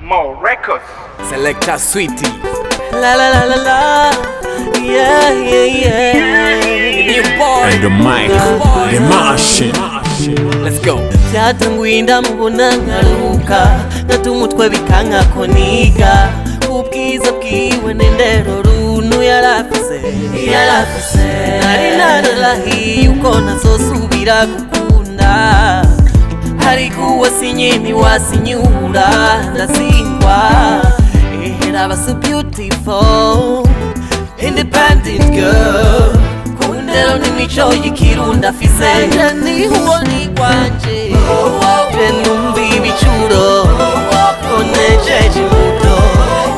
More records. Selector Sweetie. La la la la la. Yeah, yeah, yeah. New boy. And the mic, the machine. Let's go. Byatangwinda mubona nkaruka natumutwe bikanka koniga ubwiza bwiwe n'indero runtu yarafise nari nararahiye uko ntazosubira gukunda ariko uwo sinyini wasinyura ndasingwa Aba so beautiful independent girl kundero n'imico y'ikirunda afise ni huwo ni kwanje numva ibicuro konejeje imbuto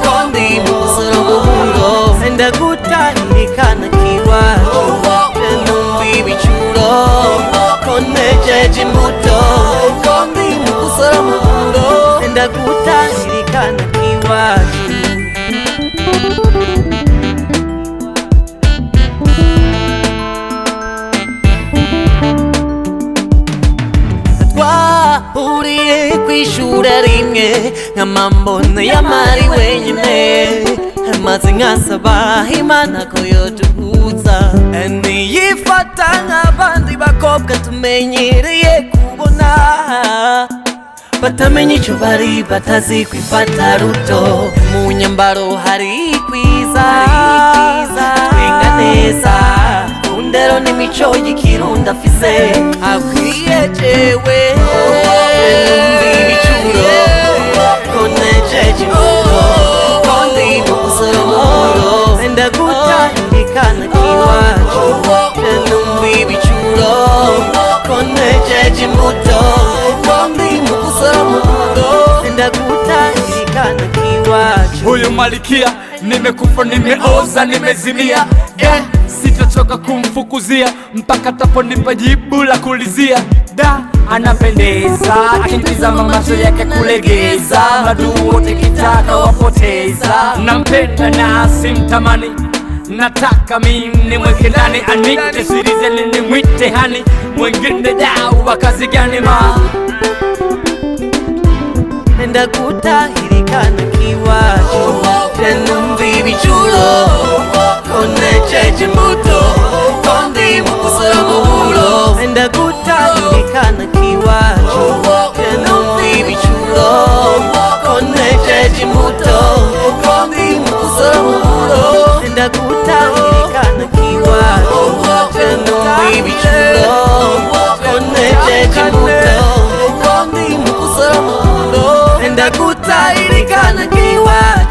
kondi musoro muhuro ndagutahirikana kiwacu numva ibicuro konejeje imbuto kondi musoro muhuro ndagutahirikana kiwacu Twahuriye kw'ishure rimwe nk'amambona y'amari wenyine maze nkasaba Imana ko yoduhuza niyifata nk'abandi bakobwa tumenyereye kubona batamenya ico bari batazi kwifata ruto mu nyambaro hari kwiza twenga neza kundero n'imico y'ikirunda afise akwiye jewe numva ibicuro konejeje imbuto kondi musoro muhuro ndagutahirikana kiwacu numva ibicuro konejeje imbuto kondi musoro muhuro ndagutahirikana kiwacu. Huyu malikia nimekufa, nimeoza, nimezimia, sitachoka kumfukuzia mpaka taponipa jibu la kulizia. Da, anapendeza, akitizama macho yake kulegeza, madu wote kitaka wapoteza. Nampenda na simtamani, nataka mimi nimweke ndani, anite sirize nimwite hani, mwengine dau wa kazi gani ma ndagutahirikana kiwacu numva ibicuro konejeje imbuto kondi musoro muhuro ndagutahirikana kiwacu numva ibicuro konejeje imbuto kondi musoro muhuro ndagutahirikana kiwacu numva ibicuro konejeje imbuto kondi musoro muhuro ndagutahirikana kiwacu.